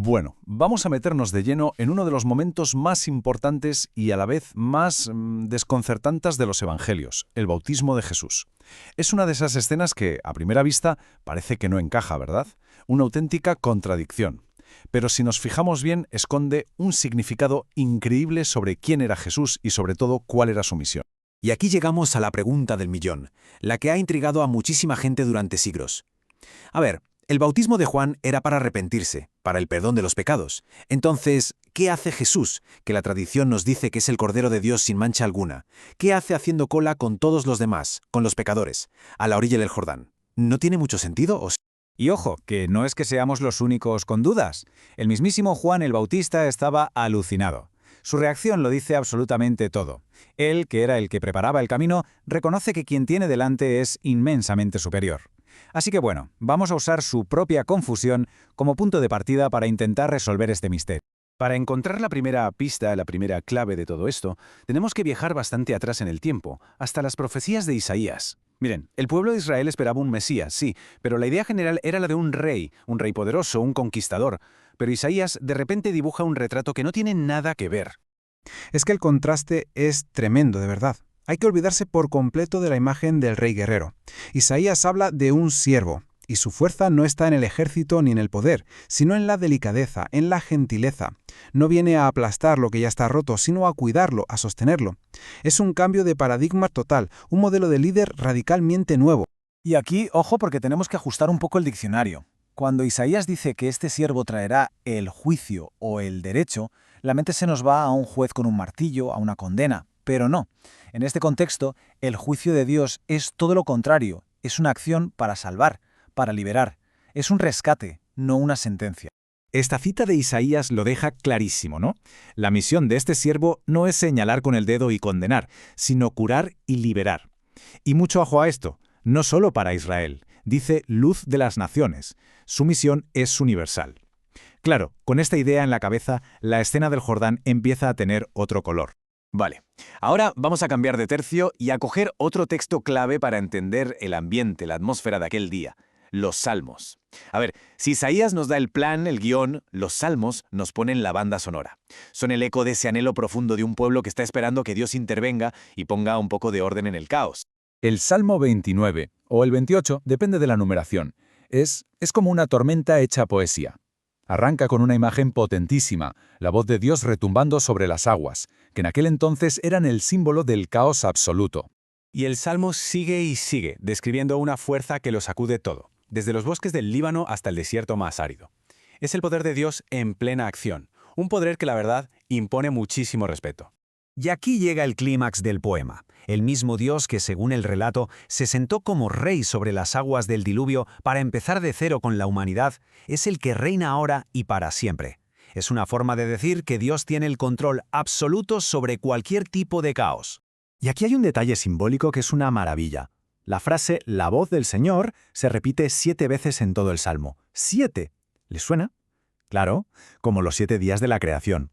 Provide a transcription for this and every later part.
Bueno, vamos a meternos de lleno en uno de los momentos más importantes y a la vez más desconcertantes de los evangelios, el bautismo de Jesús. Es una de esas escenas que, a primera vista, parece que no encaja, ¿verdad? Una auténtica contradicción. Pero si nos fijamos bien, esconde un significado increíble sobre quién era Jesús y sobre todo cuál era su misión. Y aquí llegamos a la pregunta del millón, la que ha intrigado a muchísima gente durante siglos. A ver, el bautismo de Juan era para arrepentirse, para el perdón de los pecados. Entonces, ¿qué hace Jesús, que la tradición nos dice que es el Cordero de Dios sin mancha alguna? ¿Qué hace haciendo cola con todos los demás, con los pecadores, a la orilla del Jordán? ¿No tiene mucho sentido o sí? Y ojo, que no es que seamos los únicos con dudas. El mismísimo Juan el Bautista estaba alucinado. Su reacción lo dice absolutamente todo. Él, que era el que preparaba el camino, reconoce que quien tiene delante es inmensamente superior. Así que bueno, vamos a usar su propia confusión como punto de partida para intentar resolver este misterio. Para encontrar la primera pista, la primera clave de todo esto, tenemos que viajar bastante atrás en el tiempo, hasta las profecías de Isaías. Miren, el pueblo de Israel esperaba un Mesías, sí, pero la idea general era la de un rey poderoso, un conquistador. Pero Isaías de repente dibuja un retrato que no tiene nada que ver. Es que el contraste es tremendo, de verdad. Hay que olvidarse por completo de la imagen del rey guerrero. Isaías habla de un siervo, y su fuerza no está en el ejército ni en el poder, sino en la delicadeza, en la gentileza. No viene a aplastar lo que ya está roto, sino a cuidarlo, a sostenerlo. Es un cambio de paradigma total, un modelo de líder radicalmente nuevo. Y aquí, ojo, porque tenemos que ajustar un poco el diccionario. Cuando Isaías dice que este siervo traerá el juicio o el derecho, la mente se nos va a un juez con un martillo, a una condena. Pero no. En este contexto, el juicio de Dios es todo lo contrario. Es una acción para salvar, para liberar. Es un rescate, no una sentencia. Esta cita de Isaías lo deja clarísimo, ¿no? La misión de este siervo no es señalar con el dedo y condenar, sino curar y liberar. Y mucho ojo a esto, no solo para Israel. Dice luz de las naciones. Su misión es universal. Claro, con esta idea en la cabeza, la escena del Jordán empieza a tener otro color. Vale, ahora vamos a cambiar de tercio y a coger otro texto clave para entender el ambiente, la atmósfera de aquel día, los Salmos. A ver, si Isaías nos da el plan, el guión, los Salmos nos ponen la banda sonora. Son el eco de ese anhelo profundo de un pueblo que está esperando que Dios intervenga y ponga un poco de orden en el caos. El Salmo 29, o el 28, depende de la numeración. Es como una tormenta hecha poesía. Arranca con una imagen potentísima, la voz de Dios retumbando sobre las aguas, que en aquel entonces eran el símbolo del caos absoluto. Y el Salmo sigue y sigue, describiendo una fuerza que lo sacude todo, desde los bosques del Líbano hasta el desierto más árido. Es el poder de Dios en plena acción, un poder que la verdad impone muchísimo respeto. Y aquí llega el clímax del poema. El mismo Dios que, según el relato, se sentó como rey sobre las aguas del diluvio para empezar de cero con la humanidad, es el que reina ahora y para siempre. Es una forma de decir que Dios tiene el control absoluto sobre cualquier tipo de caos. Y aquí hay un detalle simbólico que es una maravilla. La frase «la voz del Señor» se repite 7 veces en todo el Salmo. ¡7! ¿Les suena? Claro, como los 7 días de la creación.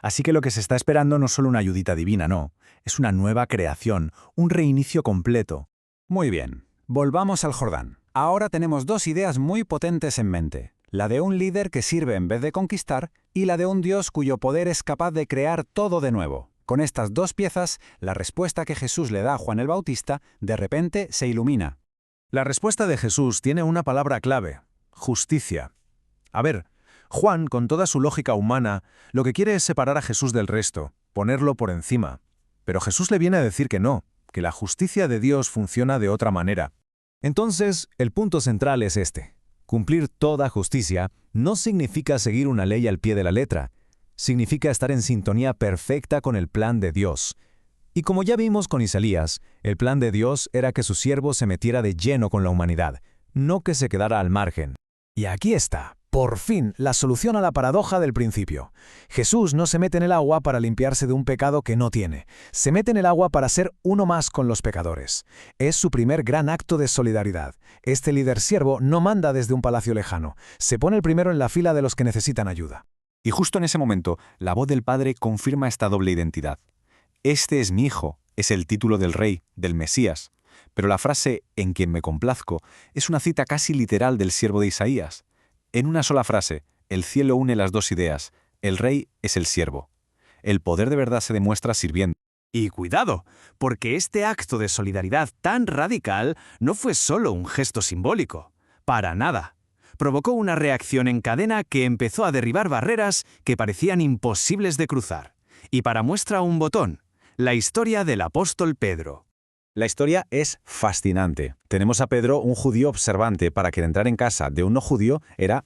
Así que lo que se está esperando no es solo una ayudita divina, no. Es una nueva creación, un reinicio completo. Muy bien, volvamos al Jordán. Ahora tenemos dos ideas muy potentes en mente. La de un líder que sirve en vez de conquistar y la de un Dios cuyo poder es capaz de crear todo de nuevo. Con estas dos piezas, la respuesta que Jesús le da a Juan el Bautista de repente se ilumina. La respuesta de Jesús tiene una palabra clave: justicia. A ver, Juan, con toda su lógica humana, lo que quiere es separar a Jesús del resto, ponerlo por encima. Pero Jesús le viene a decir que no, que la justicia de Dios funciona de otra manera. Entonces, el punto central es este. Cumplir toda justicia no significa seguir una ley al pie de la letra. Significa estar en sintonía perfecta con el plan de Dios. Y como ya vimos con Isaías, el plan de Dios era que su siervo se metiera de lleno con la humanidad, no que se quedara al margen. Y aquí está, por fin, la solución a la paradoja del principio. Jesús no se mete en el agua para limpiarse de un pecado que no tiene. Se mete en el agua para ser uno más con los pecadores. Es su primer gran acto de solidaridad. Este líder siervo no manda desde un palacio lejano. Se pone el primero en la fila de los que necesitan ayuda. Y justo en ese momento, la voz del Padre confirma esta doble identidad. Este es mi Hijo, es el título del Rey, del Mesías. Pero la frase «en quien me complazco» es una cita casi literal del siervo de Isaías. En una sola frase, el cielo une las dos ideas. El rey es el siervo. El poder de verdad se demuestra sirviendo. Y cuidado, porque este acto de solidaridad tan radical no fue solo un gesto simbólico. Para nada. Provocó una reacción en cadena que empezó a derribar barreras que parecían imposibles de cruzar. Y para muestra un botón, la historia del apóstol Pedro. La historia es fascinante. Tenemos a Pedro, un judío observante, para que entrar en casa de un no judío era,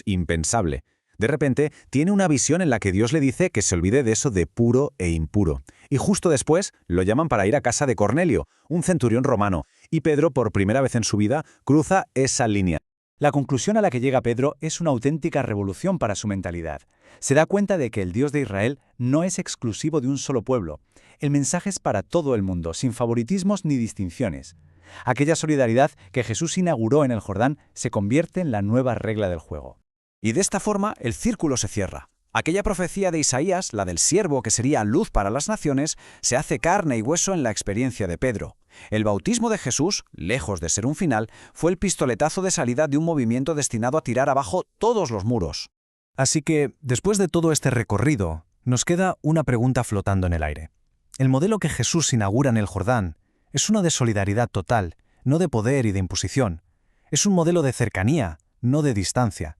impensable. De repente, tiene una visión en la que Dios le dice que se olvide de eso de puro e impuro. Y justo después lo llaman para ir a casa de Cornelio, un centurión romano. Y Pedro, por primera vez en su vida, cruza esa línea. La conclusión a la que llega Pedro es una auténtica revolución para su mentalidad. Se da cuenta de que el Dios de Israel no es exclusivo de un solo pueblo. El mensaje es para todo el mundo, sin favoritismos ni distinciones. Aquella solidaridad que Jesús inauguró en el Jordán se convierte en la nueva regla del juego. Y de esta forma el círculo se cierra. Aquella profecía de Isaías, la del siervo que sería luz para las naciones, se hace carne y hueso en la experiencia de Pedro. El bautismo de Jesús, lejos de ser un final, fue el pistoletazo de salida de un movimiento destinado a tirar abajo todos los muros. Así que, después de todo este recorrido, nos queda una pregunta flotando en el aire. El modelo que Jesús inaugura en el Jordán es uno de solidaridad total, no de poder y de imposición. Es un modelo de cercanía, no de distancia.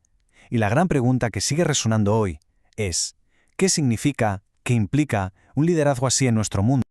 Y la gran pregunta que sigue resonando hoy es, ¿qué significa, qué implica un liderazgo así en nuestro mundo?